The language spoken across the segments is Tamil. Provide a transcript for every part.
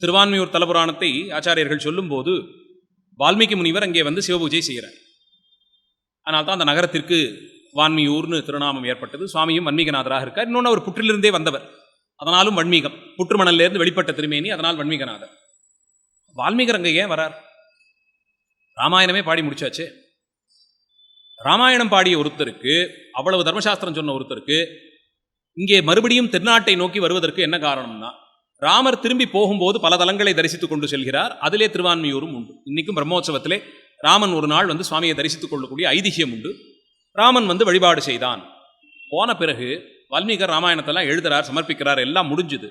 திருவான்மியூர் தலபுராணத்தை ஆச்சாரியர்கள் சொல்லும்போது வால்மீகி முனிவர் அங்கே வந்து சிவபூஜை செய்கிறார். அதனால் தான் அந்த நகரத்திற்கு வான்மியூர்னு திருநாமம் ஏற்பட்டது. சுவாமியும் வன்மீகநாதராக இருக்கார். இன்னொன்று அவர் புற்றிலிருந்தே வந்தவர், அதனாலும் வன்மீகம், புற்றுமணலிருந்து வெளிப்பட்ட திருமேனி, அதனால் வன்மீகநாதர். வால்மீகர் அங்கே ஏன் வரார்? ராமாயணமே பாடி முடிச்சாச்சு. ராமாயணம் பாடிய ஒருத்தருக்கு, அவ்வளவு தர்மசாஸ்திரம் சொன்ன ஒருத்தருக்கு இங்கே மறுபடியும் தென்னாட்டை நோக்கி வருவதற்கு என்ன காரணம்னா, ராமர் திரும்பி போகும்போது பல தலங்களை தரிசித்துக் கொண்டு செல்கிறார். அதிலே திருவான்மியூரும் உண்டு. இன்னைக்கும் பிரம்மோற்சவத்திலே ராமன் ஒரு நாள் வந்து சுவாமியை தரிசித்துக் கொள்ளக்கூடிய ஐதிஹ்யம் உண்டு. ராமன் வந்து வழிபாடு செய்தான். போன பிறகு வால்மீகர் ராமாயணத்தெல்லாம் எழுதுறார், சமர்ப்பிக்கிறார், எல்லாம் முடிஞ்சுது.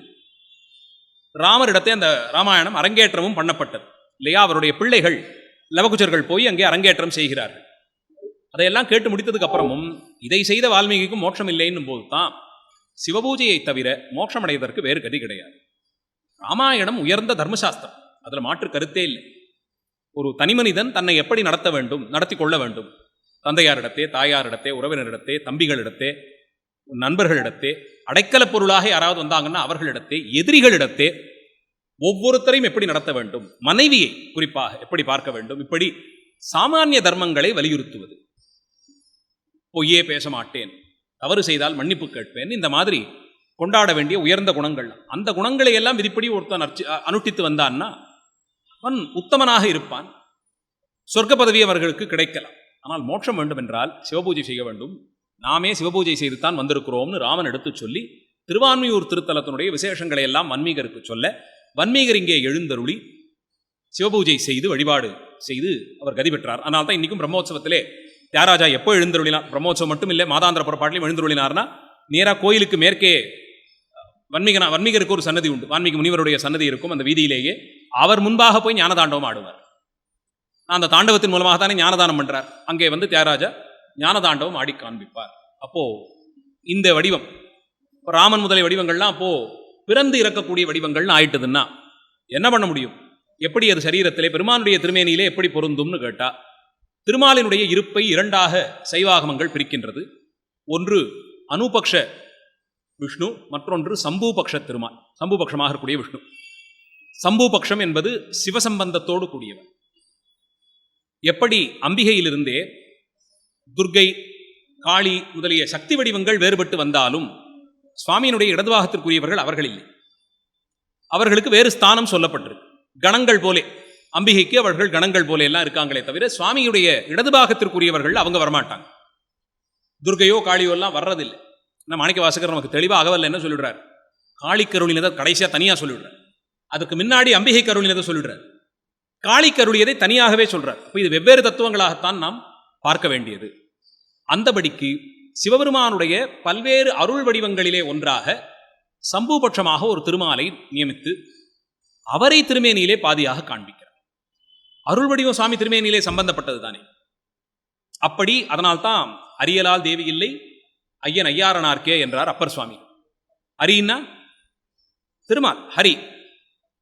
ராமரிடத்தை அந்த ராமாயணம் அரங்கேற்றமும் பண்ணப்பட்டது இல்லையா? அவருடைய பிள்ளைகள் லவகுச்சர்கள் போய் அங்கே அரங்கேற்றம் செய்கிறார்கள். அதையெல்லாம் கேட்டு முடித்ததுக்கு அப்புறமும் இதை செய்த வால்மீகிக்கும் மோட்சம் இல்லைன்னும் போது தான் சிவபூஜையை தவிர மோட்சம் அடைவதற்கு வேறு கதி கிடையாது. ராமாயணம் உயர்ந்த தர்மசாஸ்திரம், அதில் மாற்று கருத்தே இல்லை. ஒரு தனிமனிதன் தன்னை எப்படி நடத்த வேண்டும், நடத்தி கொள்ள வேண்டும், தந்தையாரிடத்தே, தாயாரிடத்தே, உறவினரிடத்தே, தம்பிகளிடத்தே, நண்பர்களிடத்தே, அடைக்கல பொருளாக யாராவது வந்தாங்கன்னா அவர்களிடத்தே, எதிரிகளிடத்தே ஒவ்வொருத்தரையும் எப்படி நடத்த வேண்டும், மனைவியை குறிப்பாக எப்படி பார்க்க வேண்டும், இப்படி சாமானிய தர்மங்களை வலியுறுத்துவது. பொய்யே பேச மாட்டேன், தவறு செய்தால் மன்னிப்பு கேட்பேன், இந்த மாதிரி கொண்டாட வேண்டிய உயர்ந்த குணங்கள். அந்த குணங்களை எல்லாம் விதிப்படி ஒருத்தன் அனுஷ்டித்து வந்தான்னா அவன் உத்தமனாக இருப்பான். சொர்க்க பதவி அவர்களுக்கு கிடைக்கலாம். ஆனால் மோட்சம் வேண்டும் என்றால் சிவபூஜை செய்ய வேண்டும். நாமே சிவபூஜை செய்துத்தான் வந்திருக்கிறோம்னு ராமன் எடுத்து சொல்லி திருவான்மியூர் திருத்தலத்தினுடைய விசேஷங்களை எல்லாம் வன்மீகருக்கு சொல்ல, வன்மீகர் இங்கே எழுந்தருளி சிவபூஜை செய்து வழிபாடு செய்து அவர் கதி பெற்றார். அதனால தான் இன்னைக்கும் பிரம்மோற்சவத்திலே தியாகராஜா எப்போ எழுந்தருளினார், பிரம்மோற்சவம் மட்டும் இல்லை, மாதாந்திர புறப்பாட்டிலையும் எழுந்தருளினார்னா நேராக கோயிலுக்கு மேற்கே வன்மீகருக்கு ஒரு சன்னதி உண்டு. வால்மீகி முனிவருடைய சன்னதி இருக்கும் அந்த வீதியிலேயே. அவர் முன்பாக போய் ஞானதாண்டவம் ஆடுவார். அந்த தாண்டவத்தின் மூலமாக தானே ஞானதானம் பண்றார். அங்கே வந்து தியாகராஜா ஞானதாண்டவம் ஆடி காண்பிப்பார். அப்போ இந்த வடிவம் ராமன் முதலிய வடிவங்கள்லாம் அப்போ பிறந்து இறக்கக்கூடிய வடிவங்கள்னு ஆயிட்டுதுன்னா என்ன பண்ண முடியும்? எப்படி அது சரீரத்திலே பெருமானுடைய திருமேனியிலே எப்படி பொருந்தும்னு கேட்டா, திருமாலினுடைய இருப்பை இரண்டாக சைவாகமங்கள் பிரிக்கின்றது. ஒன்று அனுபக்ஷ விஷ்ணு, மற்றொன்று சம்பூபக்ஷ திருமால். சம்பூபக்ஷமாக இருக்கக்கூடிய விஷ்ணு. சம்பூபக்ஷம் என்பது சிவசம்பந்தத்தோடு கூடியவர். எப்படி அம்பிகையிலிருந்தே துர்கை, காளி முதலிய சக்தி வடிவங்கள் வேறுபட்டு வந்தாலும் சுவாமியினுடைய இடதுபாகத்திற்குரியவர்கள் அவர்கள் இல்லை. அவர்களுக்கு வேறு ஸ்தானம் சொல்லப்பட்டிருக்கு. கணங்கள் போலே அம்பிகைக்கு அவர்கள் கணங்கள் போல எல்லாம் இருக்காங்களே தவிர சுவாமியுடைய இடதுபாகத்திற்குரியவர்கள் அவங்க வரமாட்டாங்க. துர்கையோ காளியோ எல்லாம் வர்றதில்லை. மாணிக்க வாசகர் நமக்கு தெளிவாக அகவல்ல என்ன சொல்லிடுறார்? காளி கருளினதை கடைசியா தனியா சொல்லிவிடுறார். அதுக்கு முன்னாடி அம்பிகை கருளினதை சொல்லிடுறார். காளி கருளியதை தனியாகவே சொல்றார். அப்போ இது வெவ்வேறு தத்துவங்களாகத்தான் நாம் பார்க்க வேண்டியது. அந்தபடிக்கு சிவபெருமானுடைய பல்வேறு அருள் வடிவங்களிலே ஒன்றாக சம்பூபட்சமாக ஒரு திருமாலை நியமித்து அவரை திருமேனியிலே பாதியாக காண்பிக்கிறார். அருள் வடிவம் சுவாமி திருமேனியிலே சம்பந்தப்பட்டது தானே. அப்படி அதனால்தான் அரியலால் தேவி இல்லை ஐயன் ஐயாரனார்க்கே என்றார் அப்பர் சுவாமி. ஹரின்னா திருமால், ஹரி,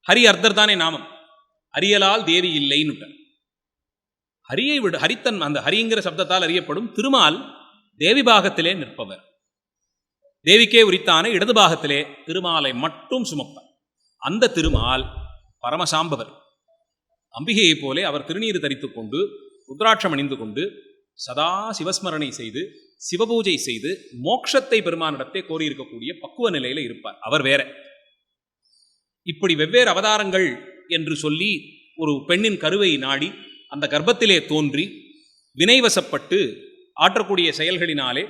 ஹரி அர்த்தர் தானே நாமம். அரியலால் தேவி இல்லைன்னு ஹரியை விட ஹரித்தன் அந்த ஹரிங்கிற சப்தத்தால் அறியப்படும் திருமால் தேவி பாகத்திலே நிற்பவர். தேவிக்கே உரித்தான இடது பாகத்திலே திருமாலை மட்டும் சுமப்பார். அந்த திருமால் பரமசாம்பவர். அம்பிகையை போலே அவர் திருநீர் தரித்துக் கொண்டு ருத்ராட்சம் அணிந்து கொண்டு சதா சிவஸ்மரணை செய்து சிவபூஜை செய்து மோட்சத்தை பெருமானிடத்தை கோரியிருக்கக்கூடிய பக்குவ நிலையில இருப்பார். அவர் வேற. இப்படி வெவ்வேறு அவதாரங்கள் என்று சொல்லி ஒரு பெண்ணின் கருவை நாடி அந்த கர்ப்பத்திலே தோன்றி வினைவசப்பட்டு ஆற்றக்கூடிய செயல்களினாலே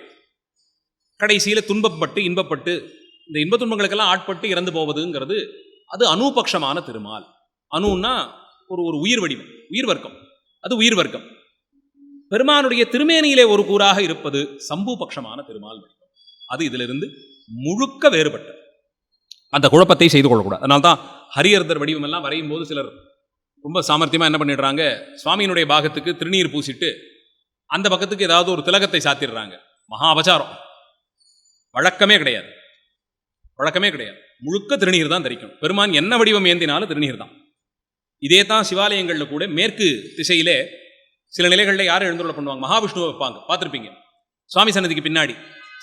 கடைசியில துன்பப்பட்டு இன்பப்பட்டு இந்த இன்ப துன்பங்களுக்கெல்லாம் ஆட்பட்டு இறந்து போவதுங்கிறது அது அனுபக்ஷமான திருமால். அணுன்னா ஒரு உயிர் வடிவம், உயிர் வர்க்கம். அது உயிர் வர்க்கம். பெருமானுடைய திருமேனியிலே ஒரு கூறாக இருப்பது சம்பூபக்ஷமான திருமால் வடிவம். அது இதிலிருந்து முழுக்க வேறுபட்டது. அந்த குழப்பத்தை செய்து கொள்ளக்கூடாது. அதனால்தான் ஹரியர்தர் வடிவம் எல்லாம் வரையும் போது சிலர் ரொம்ப சாமர்த்தியமா என்ன பண்ணிடுறாங்க, சுவாமியினுடைய பாகத்துக்கு திருநீர் பூசிட்டு அந்த பக்கத்துக்கு ஏதாவது ஒரு திலகத்தை சாத்திடுறாங்க. மகா அபச்சாரம். வழக்கமே கிடையாது. வழக்கமே கிடையாது. முழுக்க திருநீர் தான் தரிக்கணும். பெருமான் என்ன வடிவம் ஏந்தினாலும் திருநீர் தான். இதே தான் சிவாலயங்களில் கூட மேற்கு திசையிலே சில நிலைகளில் யாரும் எழுந்துள்ள பண்ணுவாங்க, மகாவிஷ்ணுவை வைப்பாங்க, பார்த்துருப்பீங்க. சுவாமி சன்னதிக்கு பின்னாடி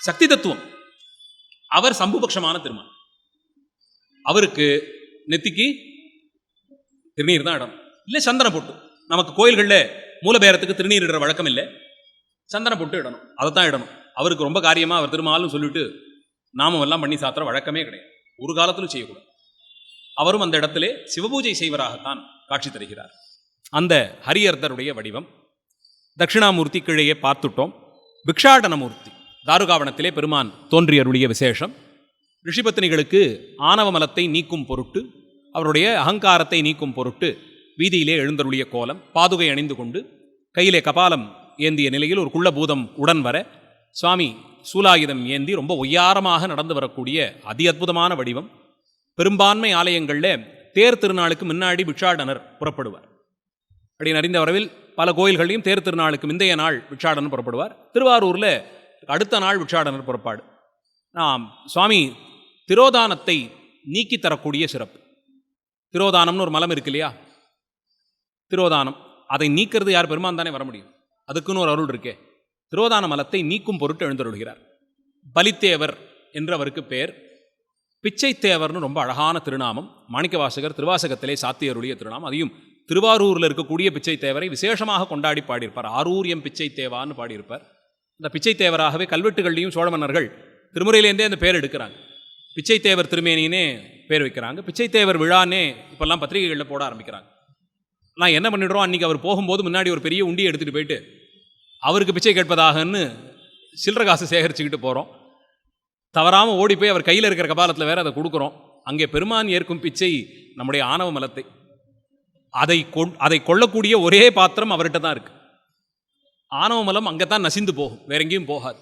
சக்தி தத்துவம். அவர் சம்புபக்ஷமான திருமால். அவருக்கு நெத்திக்கு திருநீர் தான் இடணும். இல்லை சந்தன பொட்டு. நமக்கு கோயில்களில் மூலபேரத்துக்கு திருநீர் இடுற வழக்கம் இல்லை, சந்தன பொட்டு இடணும், அதை தான் இடணும். அவருக்கு ரொம்ப காரியமாக அவர் திருமாலும் சொல்லிவிட்டு நாமம் எல்லாம் பண்ணி சாத்துற வழக்கமே கிடையாது, ஒரு காலத்திலும் செய்யக்கூடாது. அவரும் அந்த இடத்திலே சிவபூஜை செய்வராகத்தான் காட்சி தருகிறார். அந்த ஹரியர்தருடைய வடிவம் தட்சிணாமூர்த்தி கீழேயே பார்த்துட்டோம். பிக்ஷாடனமூர்த்தி தாருகாவனத்திலே பெருமான் தோன்றியருடைய விசேஷம். ரிஷிபத்தினிகளுக்கு ஆணவ மலத்தை நீக்கும் பொருட்டு, அவருடைய அகங்காரத்தை நீக்கும் பொருட்டு வீதியிலே எழுந்தருளிய கோலம், பாதுகை அணிந்து கொண்டு கையிலே கபாலம் ஏந்திய நிலையில் ஒரு குள்ளபூதம் உடன் வர சுவாமி சூலாயுதம் ஏந்தி ரொம்ப ஒய்யாரமாக நடந்து வரக்கூடிய அதி அற்புதமான வடிவம். பெரும்பான்மை ஆலயங்களில் தேர் திருநாளுக்கு முன்னாடி பிக்ஷாடனர் புறப்படுவார். அப்படின்னு அறிந்த வரவில் பல கோயில்களையும் தேர் திருநாளுக்கு முந்தைய நாள் பிக்ஷாடனர் புறப்படுவார். திருவாரூரில் அடுத்த நாள் பிக்ஷாடனர் புறப்பாடு. சுவாமி திரோதானத்தை நீக்கி தரக்கூடிய சிறப்பு. திரோதானம்னு ஒரு மலம் இருக்கு இல்லையா, திரோதானம், அதை நீக்கிறது யார்? பெருமான் தானே வர முடியும், அதுக்குன்னு ஒரு அருள் இருக்கே. திரோதான மலத்தை நீக்கும் பொருட்டு எழுந்தருள்கிறார். பலித்தேவர் என்று அவருக்கு பேர். பிச்சைத்தேவர்னு ரொம்ப அழகான திருநாமம். மாணிக்கவாசகர் திருவாசகத்திலே சாத்தியருடைய திருநாமம். அதையும் திருவாரூரில் இருக்கக்கூடிய பிச்சைத்தேவரை விசேஷமாக கொண்டாடி பாடியிருப்பார். ஆரூரியம் பிச்சைத்தேவான்னு பாடியிருப்பார். இந்த பிச்சைத்தேவராகவே கல்வெட்டுகள்லையும் சோழ மன்னர்கள் திருமுறையிலேருந்தே அந்த பேர் எடுக்கிறாங்க. பிச்சைத்தேவர் திருமேனினே பேர் வைக்கிறாங்க. பிச்சைத்தேவர் விழானே இப்போல்லாம் பத்திரிகைகளில் போட ஆரம்பிக்கிறாங்க. நான் என்ன பண்ணிடுறோம், அன்றைக்கி அவர் போகும்போது முன்னாடி ஒரு பெரிய உண்டியை எடுத்துகிட்டு போயிட்டு அவருக்கு பிச்சை கேட்பதாகன்னு சில்லற காசு சேகரிச்சுக்கிட்டு போகிறோம். தவறாமல் ஓடி போய் அவர் கையில் இருக்கிற கபாலத்தில் வேறு அதை கொடுக்குறோம். அங்கே பெருமான் ஏற்கும் பிச்சை நம்முடைய ஆணவ மலத்தை, அதை கொள்ளக்கூடிய ஒரே பாத்திரம் அவர்கிட்ட தான் இருக்குது. ஆணவ மலம் அங்கே தான் நசிந்து போகும், வேற எங்கேயும் போகாது.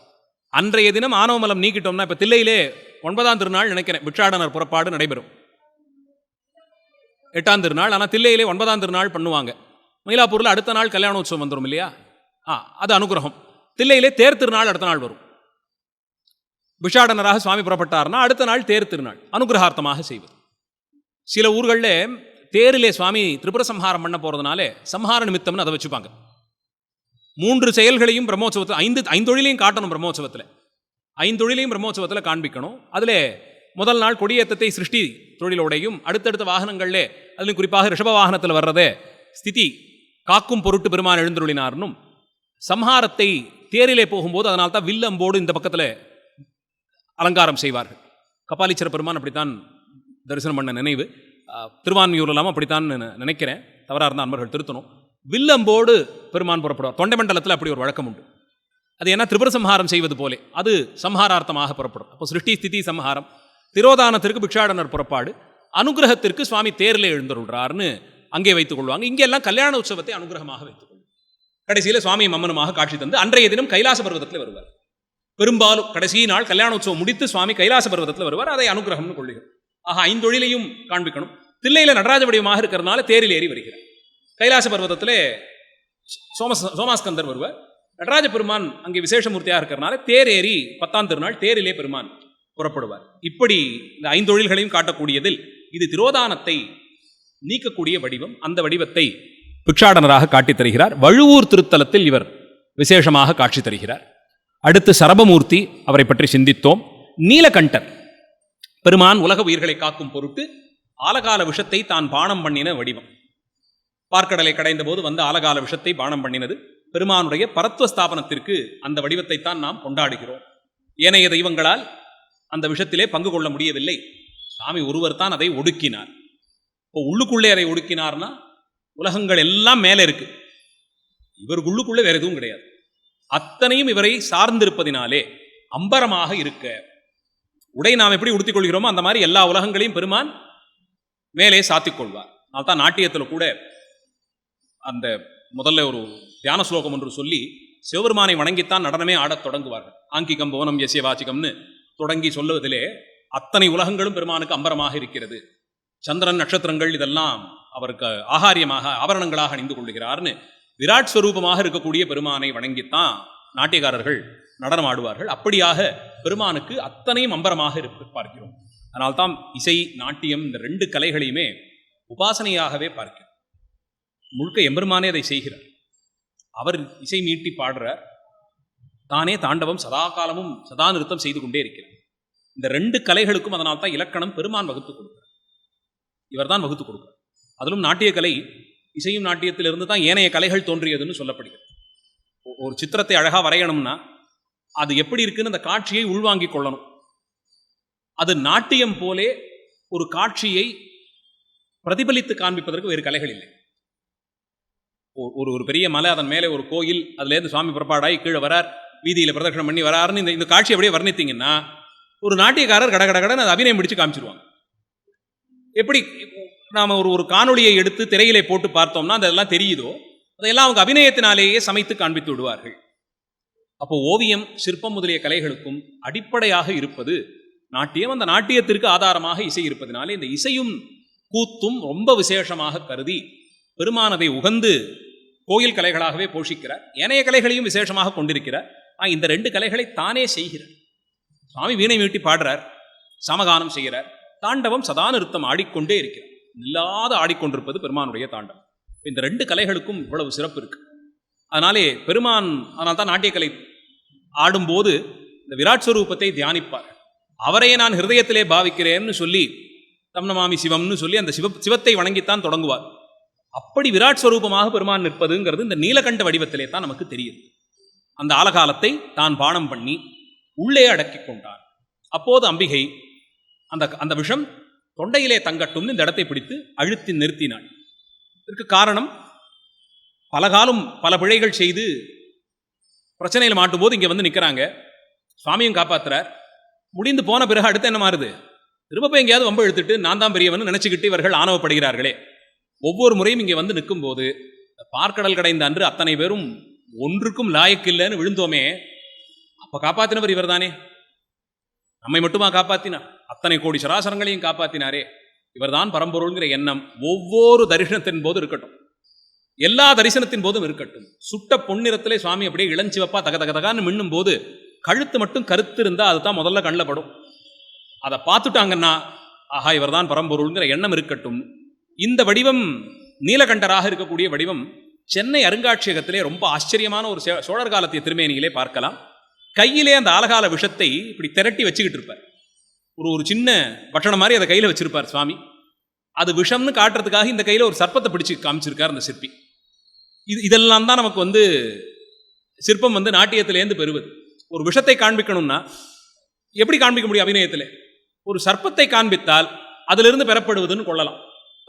அன்றைய தினம் ஆணவ மலம் நீக்கிட்டோம்னா, இப்போ தில்லையிலே 9ஆம் திருநாள் நினைக்கிறேன் பிக்ஷாடனர் புறப்பாடு நடைபெறும். 8ஆம் திருநாள், ஆனால் தில்லையிலே 9ஆம் திருநாள் பண்ணுவாங்க. மயிலாப்பூரில் அடுத்த நாள் கல்யாணோத்சவம் வந்துடும் இல்லையா, அது அனுகிரகம். தில்லையிலே தேர் திருநாள் அடுத்த நாள் வரும். பிக்ஷாடனராக சுவாமி புறப்பட்டார்னா அடுத்த நாள் தேர் திருநாள் அனுகிரகார்த்தமாக செய்வது. சில ஊர்களில் தேரிலே சுவாமி திரிபுர சம்ஹாரம் பண்ண போகிறதுனால சம்ஹார நிமித்தம்னு அதை வச்சுப்பாங்க. 3 செயல்களையும் பிரம்மோற்சவத்தில், 5 தொழிலையும் காட்டணும். பிரம்மோற்சவத்தில் 5 தொழிலையும் பிரம்மோற்சவத்தில் காண்பிக்கணும். அதில் முதல் நாள் கொடியேற்றத்தை சிருஷ்டி தொழிலோடையும், அடுத்தடுத்த வாகனங்களில் அதிலும் குறிப்பாக ரிஷப வாகனத்தில் வர்றதே ஸ்திதி காக்கும் பொருட்டு பெருமான் எழுந்தருளினார்னும், சம்ஹாரத்தை தேரிலே போகும்போது அதனால்தான் வில்லம்போடு இந்த பக்கத்தில் அலங்காரம் செய்வார்கள். கபாலீச்சர பெருமான் அப்படித்தான் தரிசனம் பண்ண நினைவு. திருவான்மியூர் இல்லாமல் அப்படித்தான் நினைக்கிறேன், தவறாக இருந்தால் அன்பர்கள் திருத்தணும். வில்லம்போடு பெருமான் புறப்படுவார். தொண்டை மண்டலத்தில் அப்படி ஒரு வழக்கம் உண்டு. அது என்ன, திரிபுர சம்ஹாரம் செய்வது போலே அது சம்ஹாரார்த்தமாக புறப்படும். அப்போ சிருஷ்டி ஸ்திதி சம்ஹாரம். திரோதானத்திற்கு பிக்ஷாடனர் புறப்பாடு, அனுகிரகத்திற்கு சுவாமி தேரிலே எழுந்தருள்றார்னு அங்கே வைத்துக் கொள்வாங்க. இங்கெல்லாம் கல்யாண உற்சவத்தை அனுகிரகமாக வைத்துக் கொள்வாங்க. கடைசியில் சுவாமி மம்மனுமாக காட்சி தந்து அன்றைய தினம் கைலாச பர்வதத்தில் வருவார். பெரும்பாலும் கடைசி நாள் கல்யாண உற்சவம் முடித்து சுவாமி கைலாச பர்வதத்தில் வருவார். அதை அனுகிரகம்னு கொள்ளுகிறோம். ஆக 5 தொழிலையும் காண்பிக்கணும். தில்லையில் நடராஜ வடிவமாக இருக்கிறதுனால தேரில் ஏறி வருகிறார். கைலாச பர்வதத்திலே சோமாஸ்கந்தர் வருவார். நடராஜ பெருமான் அங்கே விசேஷமூர்த்தியாக இருக்கிறதுனால தேர் ஏறி 10ஆம் திருநாள் தேரிலே பெருமான் புறப்படுவார். இப்படி இந்த 5 தொழில்களையும் காட்டக்கூடியதில் இது திரோதானத்தை நீக்கக்கூடிய வடிவம். அந்த வடிவத்தை பிக்ஷாடனராக காட்டித் தருகிறார். வழுவூர் திருத்தலத்தில் இவர் விசேஷமாக காட்சி தருகிறார். அடுத்து சரபமூர்த்தி, அவரை பற்றி சிந்தித்தோம். நீலகண்டர் பெருமான் உலக உயிர்களை காக்கும் பொருட்டு ஆலகால விஷத்தை தான் பானம் பண்ணின வடிவம். பார்க்கடலை கடைந்த போது வந்து ஆலகால விஷத்தை பானம் பண்ணினது பெருமானுடைய பரத்வஸ்தாபனத்திற்கு அந்த வடிவத்தை தான் நாம் கொண்டாடுகிறோம். ஏனைய தெய்வங்களால் அந்த விஷத்திலே பங்கு கொள்ள முடியவில்லை. சாமி ஒருவர் தான் அதை ஒடுக்கினார். இப்போ உள்ளுக்குள்ளே அதை ஒடுக்கினார்னா உலகங்கள் எல்லாம் மேலே இருக்கு, இவருக்கு உள்ளுக்குள்ளே வேற எதுவும் கிடையாது. அத்தனையும் இவரை சார்ந்திருப்பதினாலே அம்பரமாக இருக்க உடை நாம் எப்படி உடுத்திக் கொள்கிறோமோ அந்த மாதிரி எல்லா உலகங்களையும் பெருமான் மேலே சாத்திக் கொள்வார். அதனால்தான் நாட்டியத்தில் கூட அந்த முதல்ல ஒரு தியான ஸ்லோகம் ஒன்று சொல்லி சிவபெருமானை வணங்கித்தான் நடனமே ஆடத் தொடங்குவார்கள். ஆங்கிகம் பவனம் யசிய வாச்சிகம்னு தொடங்கி சொல்லுவதிலே அத்தனை உலகங்களும் பெருமானுக்கு அம்பரமாக இருக்கிறது. சந்திரன் நட்சத்திரங்கள் இதெல்லாம் அவருக்கு ஆகாரியமாக ஆபரணங்களாக அணிந்து கொள்ளுகிறார்னு விராட் ஸ்வரூபமாக இருக்கக்கூடிய பெருமானை வணங்கித்தான் நாட்டியக்காரர்கள் நடனம் ஆடுவார்கள். அப்படியாக பெருமானுக்கு அத்தனையும் அம்பரமாக பார்க்கிறோம். அதனால்தான் இசை நாட்டியம் இந்த 2 கலைகளையுமே உபாசனையாகவே பார்க்கிறோம். முழுக்க எம்பெருமானே அதை செய்கிறார். அவர் இசை மீட்டி பாடுறார், தானே தாண்டவம் சதா காலமும் சதா நிறுத்தம் செய்து கொண்டே இருக்கிறார். இந்த 2 கலைகளுக்கும் அதனால்தான் இலக்கணம் பெருமான் வகுத்து கொடுக்கிறார், இவர் தான் வகுத்து கொடுக்கிறார். அதிலும் நாட்டியக்கலை இசையும் நாட்டியத்திலிருந்து தான் ஏனைய கலைகள் தோன்றியதுன்னு சொல்லப்படுகிறது. ஒரு சித்திரத்தை அழகாக வரையணும்னா அது எப்படி இருக்குன்னு அந்த காட்சியை உள்வாங்கிக் கொள்ளணும். அது நாட்டியம் போலே ஒரு காட்சியை பிரதிபலித்து காண்பிப்பதற்கு வேறு கலைகள் இல்லை. ஒரு பெரிய மலை, அதன் மேலே ஒரு கோயில், அதுலேருந்து சுவாமி புறப்பாடாய் கீழே வரார், வீதியில் பிரதட்சணம் பண்ணி வராருன்னு இந்த காட்சி அப்படியே வர்ணித்தீங்கன்னா ஒரு நாட்டியக்காரர் கடகடன்னு அது அபிநயம் பிடிச்சு காமிச்சிருவாங்க. எப்படி நாம் ஒரு காணொளியை எடுத்து திரையிலே போட்டு பார்த்தோம்னா அதெல்லாம் தெரியுதோ அதையெல்லாம் அவங்க அபிநயத்தினாலேயே சமைத்து காண்பித்து விடுவார்கள். அப்போ ஓவியம், சிற்பம் முதலிய கலைகளுக்கும் அடிப்படையாக இருப்பது நாட்டியம். அந்த நாட்டியத்திற்கு ஆதாரமாக இசை இருப்பதனாலே இந்த இசையும் கூத்தும் ரொம்ப விசேஷமாக கருதி பெருமானதை உகந்து கோயில் கலைகளாகவே போஷிக்கிறார். ஏனைய கலைகளையும் விசேஷமாக கொண்டிருக்கிறார். இந்த 2 கலைகளை தானே செய்கிறார். சுவாமி வீணை மீட்டி பாடுறார், சமகானம் செய்கிறார், தாண்டவம் சதா நிறுத்தம் ஆடிக்கொண்டே இருக்கிறார். இல்லாத ஆடிக்கொண்டிருப்பது பெருமானுடைய தாண்டவம். இந்த 2 கலைகளுக்கும் இவ்வளவு சிறப்பு இருக்கு. அதனாலே பெருமான், அதனால் தான் நாட்டியக்கலை ஆடும்போது இந்த விராட் ஸ்வரூபத்தை தியானிப்பார். அவரையே நான் ஹிருதயத்திலே பாவிக்கிறேன்னு சொல்லி தம்னமாமி சிவம்னு சொல்லி அந்த சிவத்தை வணங்கித்தான் தொடங்குவார். அப்படி விராட் ஸ்வரூபமாக பெருமான் நிற்பதுங்கிறது இந்த நீலகண்ட வடிவத்திலே தான் நமக்கு தெரியுது. அந்த ஆலகாலத்தை தான் பானம் பண்ணி உள்ளே அடக்கி கொண்டார். அப்போது அம்பிகை அந்த விஷம் தொண்டையிலே தங்கட்டும்னு இந்த இடத்தை பிடித்து அழுத்தி நிறுத்தினாள். இதற்கு காரணம், பலகாலம் பல பிழைகள் செய்து பிரச்சனையில் மாட்டும் போது இங்கே வந்து நிற்கிறாங்க. சுவாமியும் காப்பாற்றுறார். முடிந்து போன பிறகு அடுத்து என்ன மாறுது? திரும்ப எங்கேயாவது வம்பு எடுத்துட்டு நான் தான் பெரியவன் நினைச்சுக்கிட்டு இவர்கள் ஆணவப்படுகிறார்களே. ஒவ்வொரு முறையும் இங்கே வந்து நிற்கும் போது பார்க்கடல் கடைந்த அன்று அத்தனை பேரும் ஒன்றுக்கும் லாயக்கில்லைன்னு விழுந்தோமே, அப்ப காப்பாத்தினவர் இவர் தானே. நம்மை மட்டுமா காப்பாத்தினார்? அத்தனை கோடி சராசரங்களையும் காப்பாத்தினாரே. இவர்தான் பரம்பொருள்ங்கிற எண்ணம் ஒவ்வொரு தரிசனத்தின் போது இருக்கட்டும், எல்லா தரிசனத்தின் போதும் இருக்கட்டும். சுட்ட பொன்னிறத்திலே சுவாமி அப்படியே இளஞ்சிவப்பா தக தக தகான்னு மின்னும் போது கழுத்து மட்டும் கருத்து இருந்தால் அதுதான் முதல்ல கண்ணில் படும். அதை பார்த்துட்டாங்கன்னா ஆஹா இவர்தான் பரம்பொருள்ங்கிற எண்ணம் இருக்கட்டும். இந்த வடிவம் நீலகண்டராக இருக்கக்கூடிய வடிவம் சென்னை அருங்காட்சியகத்திலே ரொம்ப ஆச்சரியமான ஒரு சோழர் காலத்திய திருமேனியிலே பார்க்கலாம். கையிலே அந்த ஆலகால விஷத்தை இப்படி திரட்டி வச்சுக்கிட்டு இருப்பார். ஒரு சின்ன பட்டணம் மாதிரி அதை கையில் வச்சிருப்பார் சுவாமி. அது விஷம்னு காட்டுறதுக்காக இந்த கையில் ஒரு சர்ப்பத்தை பிடிச்சு காமிச்சிருக்கார் அந்த சிற்பி. இதெல்லாம் தான் நமக்கு சிற்பம் நாட்டியத்திலேருந்து பெறுவது. ஒரு விஷத்தை காண்பிக்கணும்னா எப்படி காண்பிக்க முடியும்? அபிநயத்தில் ஒரு சர்ப்பத்தை காண்பித்தால் அதிலிருந்து பெறப்படுவதுன்னு கொள்ளலாம்.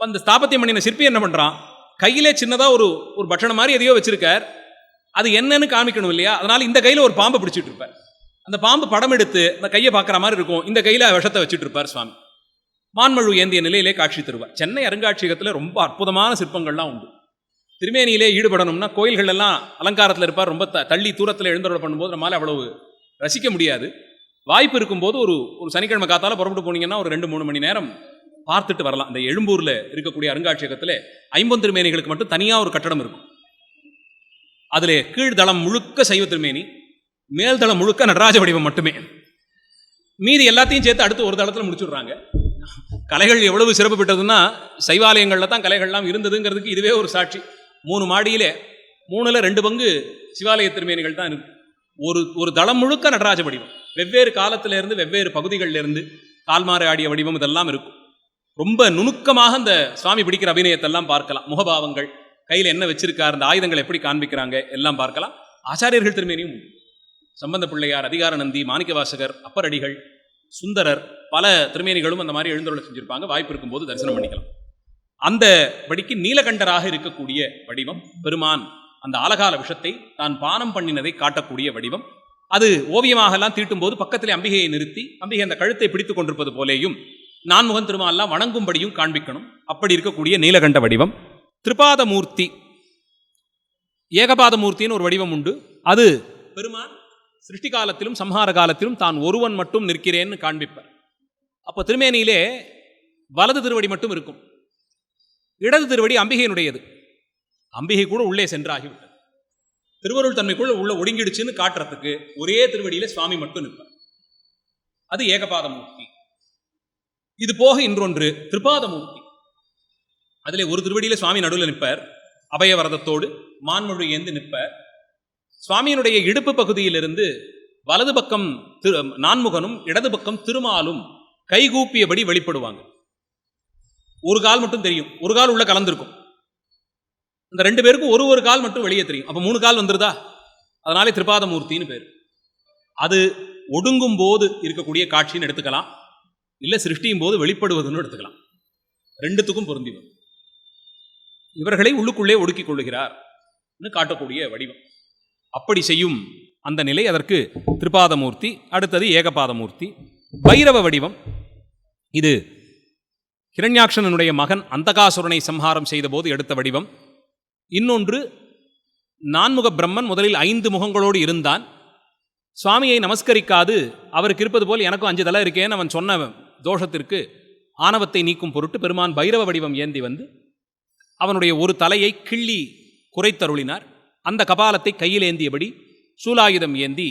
அந்த ஸ்தாபத்தியம் பண்ணின சிற்பி என்ன பண்றான்? கையிலே சின்னதா ஒரு பட்சணம் மாதிரி எதையோ வச்சிருக்கார். அது என்னன்னு காமிக்கணும் இல்லையா? அதனால இந்த கையில ஒரு பாம்பை பிடிச்சிட்டு இருப்பார். அந்த பாம்பு படம் எடுத்து அந்த கையை பார்க்குற மாதிரி இருக்கும். இந்த கையில விஷத்தை வச்சுட்டு இருப்பார் சுவாமி. மான்மழு ஏந்திய நிலையிலே காட்சி தருவார். சென்னை அருங்காட்சியகத்தில் ரொம்ப அற்புதமான சிற்பங்கள்லாம் உண்டு. திருமேனியிலே ஈடுபடணும்னா கோயில்கள் எல்லாம் அலங்காரத்தில் இருப்பார். ரொம்ப தள்ளி தூரத்தில் எழுந்தருளை பண்ணும்போது நம்மளால அவ்வளவு ரசிக்க முடியாது. வாய்ப்பு இருக்கும்போது ஒரு சனிக்கிழமை காத்தால புறப்பட்டு போனீங்கன்னா ஒரு 2-3 மணி நேரம் பார்த்துட்டு வரலாம். இந்த எழும்பூர்ல இருக்கக்கூடிய அருங்காட்சியகத்தில் 50 திருமேனிகளுக்கு மட்டும் தனியாக ஒரு கட்டடம் இருக்கும். அதுல கீழ்தளம் முழுக்க சைவ திருமேனி, மேல்தளம் முழுக்க நடராஜ வடிவம் மட்டுமே. மீதி எல்லாத்தையும் சேர்த்து அடுத்து ஒரு தளத்தில் முடிச்சுடுறாங்க. கலைகள் எவ்வளவு சிறப்பு பெற்றதுன்னா சைவாலயங்களில் தான் கலைகள்லாம் இருந்ததுங்கிறதுக்கு இதுவே ஒரு சாட்சி. 3 மாடியிலே 3ல் 2 பங்கு சிவாலய திருமேனிகள் தான் இருக்கு. ஒரு தளம் முழுக்க நடராஜ வடிவம், வெவ்வேறு காலத்திலிருந்து வெவ்வேறு பகுதிகளிலிருந்து கால்மாறு ஆடிய வடிவம் இதெல்லாம் இருக்கும். ரொம்ப நுணுக்கமாக இந்த சுவாமி பிடிக்கிற அபிநயத்தெல்லாம் பார்க்கலாம். முகபாவங்கள், கையில் என்ன வச்சிருக்கார், இந்த ஆயுதங்கள் எப்படி காண்பிக்கிறாங்க எல்லாம் பார்க்கலாம். ஆச்சாரியர்கள் திருமேனியும் உண்டு. சம்பந்த பிள்ளையார், அதிகார நந்தி, மாணிக்கவாசகர், அப்பரடிகள், சுந்தரர், பல திருமேனிகளும் அந்த மாதிரி எழுந்தருளை செஞ்சிருப்பாங்க. வாய்ப்பு இருக்கும்போது தரிசனம் பண்ணிக்கலாம். அந்த படிக்கு நீலகண்டராக இருக்கக்கூடிய வடிவம் பெருமான் அந்த ஆலகால விஷத்தை தான் பானம் பண்ணினதை காட்டக்கூடிய வடிவம். அது ஓவியமாகலாம் தீட்டும் போது பக்கத்திலே அம்பிகையை நிறுத்தி அம்பிகை அந்த கழுத்தை பிடித்துக் கொண்டிருப்பது போலேயும் நான்முகன் திருமாலாம் வணங்கும்படியும் காண்பிக்கணும். அப்படி இருக்கக்கூடிய நீலகண்ட வடிவம். திரிபாதமூர்த்தி, ஏகபாதமூர்த்தின்னு ஒரு வடிவம் உண்டு. அது பெருமான் சிருஷ்டி காலத்திலும் சம்ஹார காலத்திலும் தான் ஒருவன் மட்டும் நிற்கிறேன்னு காண்பிப்பார். அப்போ திருமேனியிலே வலது திருவடி மட்டும் இருக்கும், இடது திருவடி அம்பிகையினுடையது. அம்பிகை கூட உள்ளே சென்றாகிவிட்டது. திருவருள் தன்மைக்குள்ள உள்ள ஒடுங்கிடுச்சுன்னு காட்டுறதுக்கு ஒரே திருவடியில சுவாமி மட்டும் நிற்பார். அது ஏகபாதமூர்த்தி. இது போக இன்னொன்று திரிபாதமூர்த்தி. அதிலே ஒரு திருவடியில சுவாமி நடுவில் நிற்பார், அபயவரதத்தோடு மான்மொழி ஏந்து நிற்பார். சுவாமியினுடைய இடுப்பு பகுதியிலிருந்து வலது பக்கம் நான்முகனும் இடது பக்கம் திருமாலும் கைகூப்பியபடி வெளிப்படுவாங்க. ஒரு கால் மட்டும் தெரியும், ஒரு கால் உள்ள கலந்துருக்கும். இந்த 2 பேருக்கும் ஒரு கால் மட்டும் வெளியே தெரியும். அப்ப 3 கால் வந்துருதா? அதனாலே திரிபாதமூர்த்தின்னு பேர். அது ஒடுங்கும் போது இருக்கக்கூடிய காட்சின்னு எடுத்துக்கலாம், இல்ல சிருஷ்டியும் போது வெளிப்படுவதுன்னு எடுத்துக்கலாம். 2த்துக்கும் பொருந்தி வரும். இவர்களை உள்ளுக்குள்ளே ஒடுக்கிக் கொள்ளுகிறார் காட்டக்கூடிய வடிவம். அப்படி செய்யும் அந்த நிலை அதற்கு திரிபாதமூர்த்தி. அடுத்தது ஏகபாதமூர்த்தி, பைரவ வடிவம். இது ஹிரண்யாக்ஷனுடைய மகன் அந்தகாசுரனை சம்ஹாரம் செய்த போது எடுத்த வடிவம். இன்னொன்று, நான்முக பிரம்மன் முதலில் 5 முகங்களோடு இருந்தான். சுவாமியை நமஸ்கரிக்காது அவருக்கு இருப்பது போல் எனக்கும் 5 தலை இருக்கேன்னு அவன் சொன்ன தோஷத்திற்கு ஆணவத்தை நீக்கும் பொருட்டு பெருமான் பைரவ வடிவம் ஏந்தி வந்து அவனுடைய ஒரு தலையை கிள்ளி குறைத்தருளினார். அந்த கபாலத்தை கையில் ஏந்தியபடி சூலாயுதம் ஏந்தி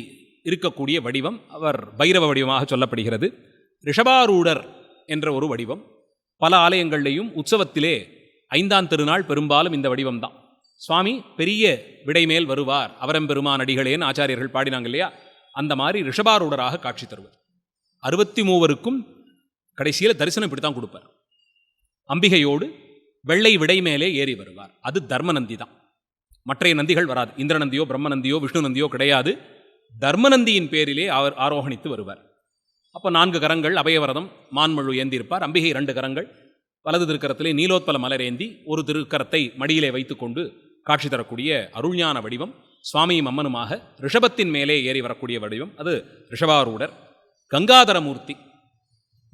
இருக்கக்கூடிய வடிவம் அவர் பைரவ வடிவமாக சொல்லப்படுகிறது. ரிஷபாரூடர் என்ற ஒரு வடிவம். பல ஆலயங்கள்லேயும் உற்சவத்திலே 5ஆம் திருநாள் பெரும்பாலும் இந்த வடிவம்தான். சுவாமி பெரிய விடைமேல் வருவார் அவரம்பெருமான் அடிகளேன்னு ஆச்சாரியர்கள் பாடினாங்க இல்லையா, அந்த மாதிரி ரிஷபாரூடராக காட்சி தருவார். 63க்கும் கடைசியில் தரிசனம் இப்படித்தான் கொடுப்பார். அம்பிகையோடு வெள்ளை விடை மேலே ஏறி வருவார். அது தர்மநந்தி தான், மற்றைய நந்திகள் வராது. இந்திரநந்தியோ பிரம்மநந்தியோ விஷ்ணு நந்தியோ கிடையாது. தர்மநந்தியின் பேரிலே அவர் ஆரோகணித்து வருவார். அப்போ 4 கரங்கள் அபயவரதம் மான்மழு ஏந்தியிருப்பார். அம்பிகை 2 கரங்கள், வலது திருக்கரத்திலே நீலோத்பல மலர் ஏந்தி ஒரு திருக்கரத்தை மடியிலே வைத்துக்கொண்டு காட்சி தரக்கூடிய அருள்ஞான வடிவம். சுவாமியும் அம்மனுமாக ரிஷபத்தின் மேலே ஏறி வரக்கூடிய வடிவம், அது ரிஷபாரூடர். கங்காதரமூர்த்தி,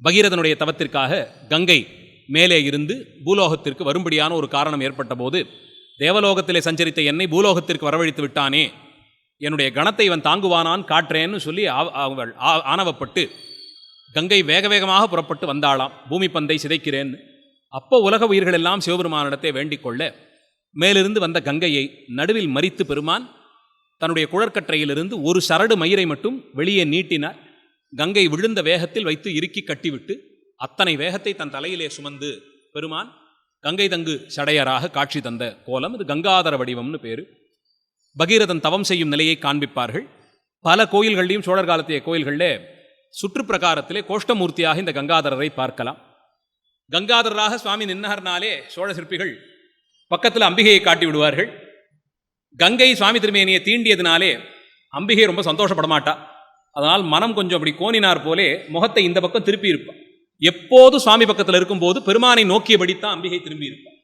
பகீரதனுடைய தவத்திற்காக கங்கை மேலே இருந்து பூலோகத்திற்கு வரும்படியான ஒரு காரணம் ஏற்பட்ட போது தேவலோகத்திலே சஞ்சரித்த என்னை பூலோகத்திற்கு வரவழைத்து விட்டானே, என்னுடைய கணத்தை இவன் தாங்குவானான் காற்றேன்னு சொல்லி அவள் ஆணவப்பட்டு கங்கை வேக வேகமாக புறப்பட்டு வந்தாளாம், பூமி பந்தை சிதைக்கிறேன்னு. அப்போ உலக உயிர்கள் எல்லாம் சிவபெருமானிடத்தை வேண்டிக் கொள்ள மேலிருந்து வந்த கங்கையை நடுவில் மறித்து பெருமான் தன்னுடைய குழற்கற்றையிலிருந்து ஒரு சரடு மயிரை மட்டும் வெளியே நீட்டினார். கங்கை விழுந்த வேகத்தில் வைத்து இறுக்கி கட்டிவிட்டு அத்தனை வேகத்தை தன் தலையிலே சுமந்து பெருமான் கங்கை தங்கு சடையராக காட்சி தந்த கோலம். இது கங்காதர வடிவம்னு பேரு. பகீரதன் தவம் செய்யும் நிலையை காண்பிப்பார்கள். பல கோயில்களையும் சோழர் காலத்திய கோயில்களில் சுற்றுப்பிரகாரத்திலே கோஷ்டமூர்த்தியாக இந்த கங்காதரரை பார்க்கலாம். கங்காதரராக சுவாமி நின்னகர்னாலே சோழ சிற்பிகள் பக்கத்தில் அம்பிகையை காட்டி விடுவார்கள். கங்கை சுவாமி திருமேனியை தீண்டியதுனாலே அம்பிகை ரொம்ப சந்தோஷப்பட மாட்டா. அதனால் மனம் கொஞ்சம் அப்படி கோணினார் போலே முகத்தை இந்த பக்கம் திருப்பி இருப்பான். எப்போது சுவாமி பக்கத்தில் இருக்கும்போது பெருமானை நோக்கியபடித்தான் அம்பிகை திரும்பி இருப்பான்.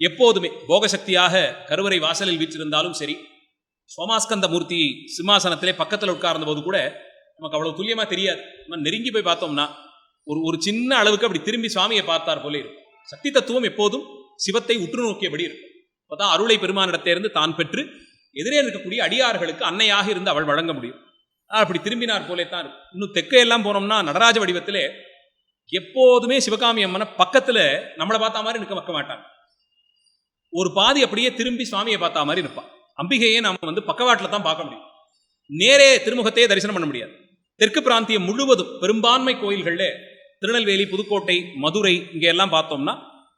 எப்போதுமே போகசக்தியாக கருவறை வாசலில் வீற்றிருந்தாலும் சரி, சோமாஸ்கந்த மூர்த்தி சிம்மாசனத்திலே பக்கத்தில் உட்கார்ந்த போது கூட நமக்கு அவ்வளவு துல்லியமா தெரியாது. நம்ம நெருங்கி போய் பார்த்தோம்னா ஒரு சின்ன அளவுக்கு அப்படி திரும்பி சுவாமியை பார்த்தார் போலே இருக்கும். சக்தி தத்துவம் எப்போதும் சிவத்தை உற்று நோக்கியபடி இருக்கும். அப்பதான் அருளை பெருமானிடத்திலிருந்து தான் பெற்று எதிரே இருக்கக்கூடிய அடியார்களுக்கு அன்னையாக இருந்து அவள் வழங்க முடியும். அப்படி திரும்பினார் போலே தான் இருக்கும். இன்னும் தெற்கையெல்லாம் போனோம்னா நடராஜ வடிவத்திலே எப்போதுமே சிவகாமி அம்மனை பக்கத்துல நம்மளை பார்த்தா மாதிரி நிற்க வைக்க மாட்டாங்க. ஒரு பாதி அப்படியே திரும்பி சுவாமியை பார்த்தா மாதிரி நிற்பான். அம்பிகையை நாம பக்கவாட்டில் தான் பார்க்க முடியும், நேரே திருமுகத்தையே தரிசனம் பண்ண முடியாது. தெற்கு பிராந்தியம் முழுவதும் பெரும்பான்மை கோயில்களில் திருநெல்வேலி, புதுக்கோட்டை, மதுரை இங்கே எல்லாம் பார்த்தோம்னா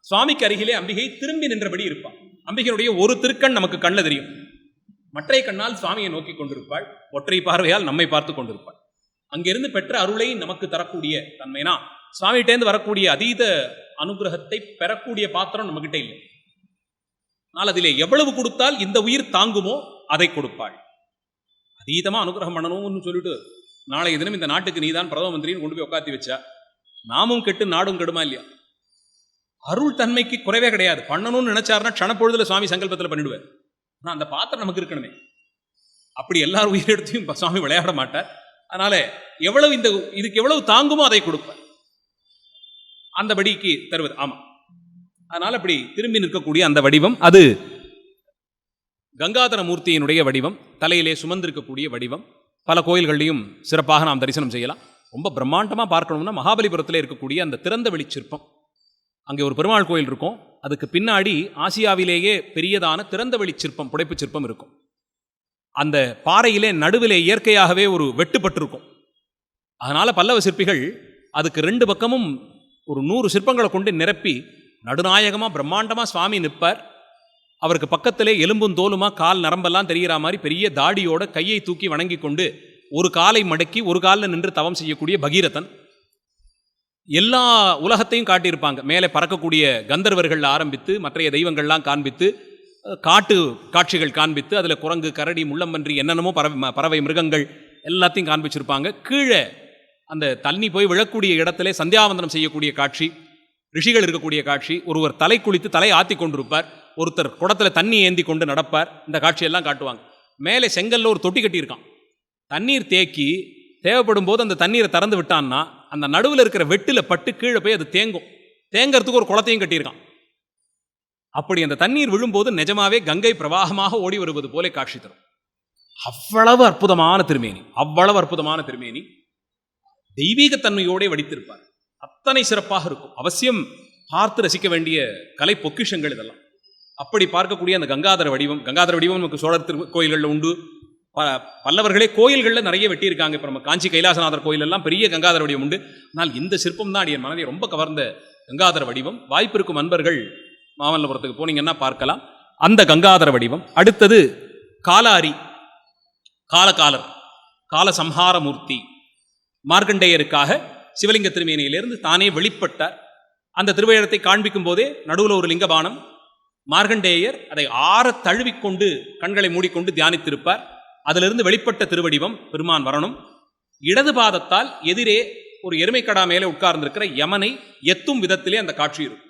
சுவாமிக்கு அருகிலே அம்பிகை திரும்பி நின்றபடி இருப்பாள். அம்பிகையுடைய ஒரு திருக்கண் நமக்கு கண்ணில் தெரியும், மற்றைய கண்ணால் சுவாமியை நோக்கி கொண்டிருப்பாள், ஒற்றை பார்வையால் நம்மை பார்த்து கொண்டிருப்பாள். அங்கிருந்து பெற்ற அருளை நமக்கு தரக்கூடிய தன்மைனா சுவாமிகிட்டேந்து வரக்கூடிய அதீத அனுகிரகத்தை பெறக்கூடிய பாத்திரம் நம்மகிட்ட இல்லை. ஆனால் அதிலே எவ்வளவு கொடுத்தால் இந்த உயிர் தாங்குமோ அதை கொடுப்பாள். அதீதமா அனுகிரகம் பண்ணணும்னு சொல்லிட்டு நாளைய தினம் இந்த நாட்டுக்கு நீதான் பிரதம மந்திரின்னு கொண்டு போய் உட்காத்தி வச்சா நாமும் கெட்டு நாடும் கெடுமா இல்லையா? அருள் தன்மைக்கு குறைவே கிடையாது. பண்ணணும்னு நினைச்சாருன்னா க்ஷணப்பொழுதுல சுவாமி சங்கல்பத்தில் பண்ணிடுவார். ஆனால் அந்த பாத்திரம் நமக்கு இருக்கணுமே. அப்படி எல்லாரும் உயிரெடுத்தையும் சுவாமி விளையாட மாட்டார். அதனால எவ்வளவு இதுக்கு எவ்வளவு தாங்குமோ அதை கொடுப்பார், அந்தபடிக்கு தருவது. ஆமா, அதனால அப்படி திரும்பி நிற்கக்கூடிய அந்த வடிவம் அது கங்காதர மூர்த்தியினுடைய வடிவம், தலையிலே சுமந்திருக்கக்கூடிய வடிவம். பல கோயில்கள்லையும் சிறப்பாக நாம் தரிசனம் செய்யலாம். ரொம்ப பிரம்மாண்டமா பார்க்கணும்னா மகாபலிபுரத்தில் இருக்கக்கூடிய அந்த திறந்த வெளி சிற்பம், அங்கே ஒரு பெருமாள் கோயில் இருக்கும், அதுக்கு பின்னாடி ஆசியாவிலேயே பெரியதான திறந்த வெளி சிற்பம், புடைப்பு சிற்பம் இருக்கும். அந்த பாறையிலே நடுவிலே இயற்கையாகவே ஒரு வெட்டுப்பட்டிருக்கும். அதனால பல்லவ சிற்பிகள் அதுக்கு 2 பக்கமும் ஒரு 100 சிற்பங்களை கொண்டு நிரப்பி நடுநாயகமா பிரம்மாண்டமா சுவாமி நிற்பார். அவருக்கு பக்கத்திலே எலும்பும் தோலுமா கால் நரம்பெல்லாம் தெரிகிற மாதிரி பெரிய தாடியோட கையை தூக்கி வணங்கி கொண்டு ஒரு காலை மடக்கி ஒரு காலில் நின்று தவம் செய்யக்கூடிய பகீரதன். எல்லா உலகத்தையும் காட்டியிருப்பாங்க. மேலே பறக்கக்கூடிய கந்தர்வர்கள் ஆரம்பித்து மற்றைய தெய்வங்கள்லாம் காண்பித்து, காட்டு காட்சிகள் காண்பித்து, அதில் குரங்கு, கரடி, முள்ளம்பன்றி என்னென்னமோ பறவை மிருகங்கள் எல்லாத்தையும் காண்பிச்சிருப்பாங்க. கீழே அந்த தண்ணி போய் விழக்கூடிய இடத்துல சந்தியாவந்தனம் செய்யக்கூடிய காட்சி, ரிஷிகள் இருக்கக்கூடிய காட்சி, ஒருவர் தலை குளித்து தலை ஆத்தி கொண்டிருப்பார், ஒருத்தர் குடத்தில் தண்ணி ஏந்தி கொண்டு நடப்பார். இந்த காட்சியெல்லாம் காட்டுவாங்க. மேலே செங்கல்ல ஒரு தொட்டி கட்டியிருக்கான். தண்ணீர் தேக்கி தேவைப்படும் போது அந்த தண்ணீரை திறந்து விட்டான்னா அந்த நடுவில் இருக்கிற வெட்டில பட்டு கீழே போய் அது தேங்கும். தேங்கிறதுக்கு ஒரு குளத்தையும் கட்டியிருக்கான். அப்படி அந்த தண்ணீர் விழும்போது நிஜமாவே கங்கை பிரவாகமாக ஓடி வருவது போல காட்சி தரும். அவ்வளவு அற்புதமான திருமேனி, அவ்வளவு அற்புதமான திருமேனி. தெய்வீகத்தன்மையோட வடித்திருப்பார். அத்தனை சிறப்பாக இருக்கும். அவசியம் பார்த்து ரசிக்க வேண்டிய கலை பொக்கிஷங்கள் இதெல்லாம். அப்படி பார்க்கக்கூடிய அந்த கங்காதர வடிவம் நமக்கு சோழர் கோயில்களில் உண்டு. பல்லவர்களே கோயில்களில் நிறைய வெட்டியிருக்காங்க. இப்போ நம்ம காஞ்சி கைலாசநாதர் கோயிலெல்லாம் பெரிய கங்காதர வடிவம் உண்டு. ஆனால் இந்த சிற்பம் தான் என் மனதை ரொம்ப கவர்ந்த கங்காதர வடிவம். வாய்ப்பு இருக்கும் அன்பர்கள் மாமல்லபுரத்துக்கு போனீங்கன்னா பார்க்கலாம் அந்த கங்காதர வடிவம். அடுத்தது காலாரி, காலகாலர், கால சம்ஹாரமூர்த்தி. மார்க்கண்டேயருக்காக சிவலிங்க திருமேனியிலிருந்து தானே வெளிப்பட்டார். அந்த திருவேழத்தை காண்பிக்கும் போதே நடுவில் ஒரு லிங்கபானம். மார்க்கண்டேயர் அதை ஆற தழுவிக்கொண்டு கண்களை மூடிக்கொண்டு தியானித்திருப்பார். அதிலிருந்து வெளிப்பட்ட திருவடிவம் பெருமான் வரணும். இடது பாதத்தால் எதிரே ஒரு எருமைக்கடா மேலே உட்கார்ந்திருக்கிற யமனை எத்தும் விதத்திலே அந்த காட்சி இருக்கும்.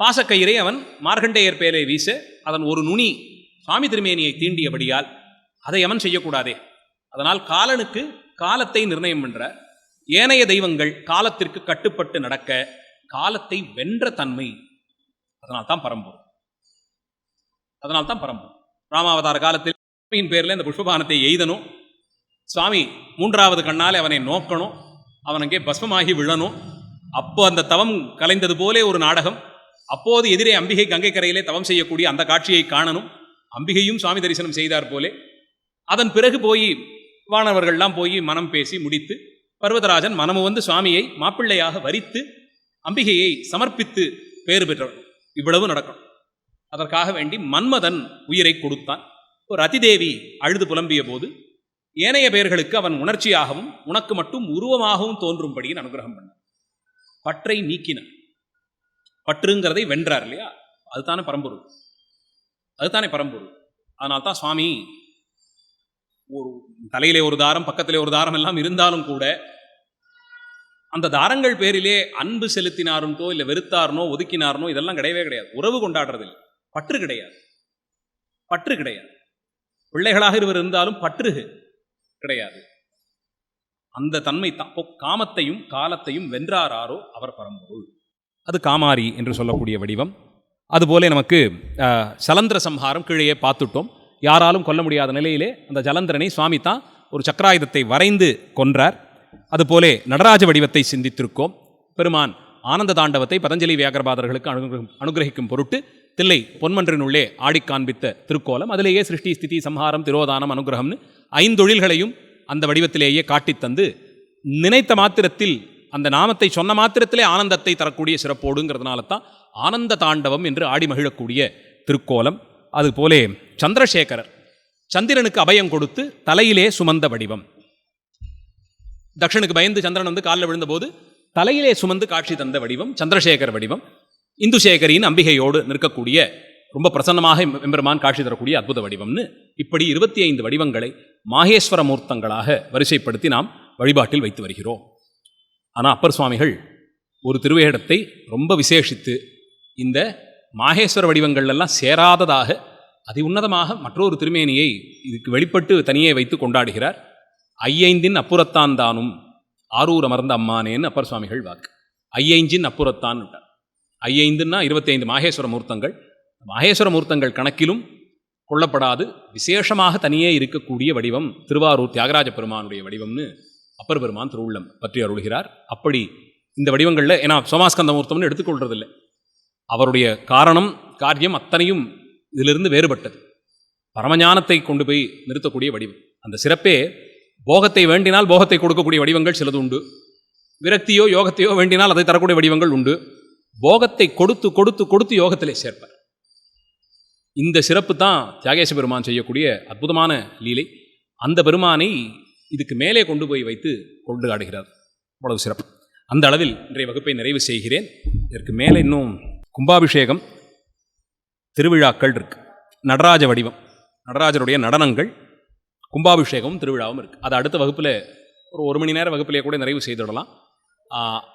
பாசக்கயிறை அவன் மார்க்கண்டேயர் பேரை வீச அதன் ஒரு நுனி சுவாமி திருமேனியை தீண்டியபடியால் அதை யமன் செய்யக்கூடாதே. அதனால் காலனுக்கு காலத்தை நிர்ணயம் பண்ற. ஏனைய தெய்வங்கள் காலத்திற்கு கட்டுப்பட்டு நடக்க காலத்தை வென்ற தன்மை. அதனால்தான் பரம்பொருள். ராமாவதார காலத்தில் பேரில் இந்த புஷ்பபானத்தை எய்தணும். சுவாமி மூன்றாவது கண்ணாலே அவனை நோக்கணும். அவன் அங்கே பஸ்மமாகி விழணும். அப்போ அந்த தவம் கலைந்தது போலே ஒரு நாடகம். அப்போது எதிரே அம்பிகை கங்கை கரையிலே தவம் செய்யக்கூடிய அந்த காட்சியை காணணும். அம்பிகையும் சுவாமி தரிசனம் செய்தார் போலே. அதன் பிறகு போய் வானவர்கள்லாம் போய் மனம் பேசி முடித்து பர்வதராஜன் மனமு வந்து சுவாமியை மாப்பிள்ளையாக வரித்து அம்பிகையை சமர்ப்பித்து பேறு பெற்றவர். இவ்வளவு நடக்கும். அதற்காக வேண்டி மன்மதன் உயிரை கொடுத்தான். ஒரு ரதிதேவி அழுது புலம்பிய போது ஏனைய பேர்களுக்கு அவன் உணர்ச்சியாகவும் உனக்கு மட்டும் உருவமாகவும் தோன்றும்படியின் அனுகிரகம் பண்ணான். பற்றை நீக்கினான். பற்றுங்கிறதை வென்றார் இல்லையா? அதுதானே பரம்பொருள். அதனால்தான் சுவாமி ஒரு தலையிலே ஒரு தாரம், பக்கத்திலே ஒரு தாரம் எல்லாம் இருந்தாலும் கூட அந்த தாரங்கள் பேரிலே அன்பு செலுத்தினாருன்றோ இல்லை வெறுத்தார்னோ ஒதுக்கினார்னோ இதெல்லாம் கிடையவே கிடையாது. உறவு கொண்டாடுறதில்லை. பற்று கிடையாது. பிள்ளைகளாக இருவர் இருந்தாலும் பற்று கிடையாது. அந்த தன்மை தான். காமத்தையும் காலத்தையும் வென்றாரோ அவர் பரம்பொருள். அது காமாரி என்று சொல்லக்கூடிய வடிவம். அதுபோல நமக்கு சலந்திர சம்ஹாரம் கீழே பார்த்துட்டோம். யாராலும் கொல்ல முடியாத நிலையிலே அந்த ஜலந்திரனை சுவாமி தான் ஒரு சக்கராயுதத்தை வரைந்து கொன்றார். அதுபோலே நடராஜ வடிவத்தை சிந்தித்திருக்கோம். பெருமான் ஆனந்த தாண்டவத்தை பதஞ்சலி வியாகரபாதர்களுக்கு அனுகிரகிக்கும் பொருட்டு தில்லை பொன்மன்றினுள்ளே ஆடி காண்பித்த திருக்கோலம். அதிலேயே சிருஷ்டி, ஸ்திதி, சம்ஹாரம், திரோதானம், அனுகிரகம்னு 5 தொழில்களையும் அந்த வடிவத்திலேயே காட்டித்தந்து நினைத்த மாத்திரத்தில் அந்த நாமத்தை சொன்ன மாத்திரத்திலே ஆனந்தத்தை தரக்கூடிய சிறப்போடுங்கிறதுனால தான் ஆனந்த தாண்டவம் என்று ஆடி மகிழக்கூடிய திருக்கோலம். அதுபோலே சந்திரசேகரர் சந்திரனுக்கு அபயம் கொடுத்து தலையிலே சுமந்த வடிவம். தக்ஷனுக்கு பயந்து சந்திரன் வந்து காலில் விழுந்தபோது தலையிலே சுமந்து காட்சி தந்த வடிவம் சந்திரசேகர வடிவம். இந்துசேகரின் அம்பிகையோடு நிற்கக்கூடிய ரொம்ப பிரசன்னமாக எம்பெருமான் காட்சி தரக்கூடிய அற்புத வடிவம்னு இப்படி 25 வடிவங்களை மாகேஸ்வர மூர்த்தங்களாக வரிசைப்படுத்தி நாம் வழிபாட்டில் வைத்து வருகிறோம். ஆனால் அப்பர் சுவாமிகள் ஒரு திருவேடத்தை ரொம்ப விசேஷித்து இந்த மாகேஸ்வர வடிவங்கள்லாம் சேராததாக அதி உன்னதமாக மற்றொரு திருமேனியை இதுக்கு வெளிப்பட்டு தனியே வைத்து கொண்டாடுகிறார். ஐயைந்தின் அப்புறத்தான் தானும் ஆரூர் அமர்ந்த அம்மானேன்னு அப்பர் சுவாமிகள் வாக்கு. ஐயைஞ்சின் அப்புறத்தான் விட்டார். 5ன்னா 25 மாகேஸ்வர மூர்த்தங்கள். மாகேஸ்வர மூர்த்தங்கள் கணக்கிலும் கொள்ளப்படாது விசேஷமாக தனியே இருக்கக்கூடிய வடிவம் திருவாரூர் தியாகராஜ பெருமானுடைய வடிவம்னு அப்பர் பெருமான் திருவுள்ளம் பற்றி அருள்கிறார். அப்படி இந்த வடிவங்களில் ஏன்னா சோமாஸ்கந்த மூர்த்தம்னு எடுத்துக்கொள்றதில்லை. அவருடைய காரணம் காரியம் அத்தனையும் இதிலிருந்து வேறுபட்டது. பரமஞானத்தை கொண்டு போய் நிறுத்தக்கூடிய வடிவம். அந்த சிறப்பே போகத்தை வேண்டினால் போகத்தை கொடுக்கக்கூடிய வடிவங்கள் சிலது உண்டு. விரக்தியோ யோகத்தையோ வேண்டினால் அதை தரக்கூடிய வடிவங்கள் உண்டு. போகத்தை கொடுத்து கொடுத்து கொடுத்து யோகத்திலே சேர்ப்பார். இந்த சிறப்பு தான் தியாகேச பெருமான் செய்யக்கூடிய அற்புதமான லீலை. அந்த பெருமானை இதுக்கு மேலே கொண்டு போய் வைத்து கொண்டு ஆடுகிறார். அவ்வளவு சிறப்பு. அந்த அளவில் இன்றைய வகுப்பை நிறைவு செய்கிறேன். இதற்கு மேலே இன்னும் கும்பாபிஷேகம், திருவிழாக்கள் இருக்கு, நடராஜ வடிவம், நடராஜருடைய நடனங்கள், கும்பாபிஷேகமும் திருவிழாவும் இருக்குது. அது அடுத்த வகுப்பில் ஒரு மணி நேர வகுப்பிலே கூட நிறைவு செய்துவிடலாம்.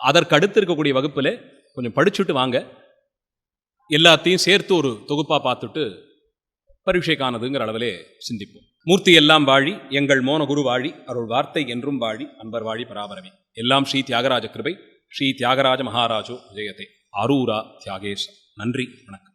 அதற்கு அடுத்து இருக்கக்கூடிய வகுப்பில் கொஞ்சம் படிச்சுட்டு வாங்க, எல்லாத்தையும் சேர்த்து ஒரு தொகுப்பாக பார்த்துட்டு பரீட்சைக்கானதுங்கிற அளவிலே சிந்திப்போம். மூர்த்தி எல்லாம் வாழி, எங்கள் மோன குரு வாழி, அருள் வார்த்தை என்றும் வாழி, அன்பர் வாழி பராபரமே. எல்லாம் ஸ்ரீ தியாகராஜ கிருபை. ஸ்ரீ தியாகராஜ மகாராஜோ ஜெயதே. அரூரா தியாகேஷ். நன்றி, வணக்கம்.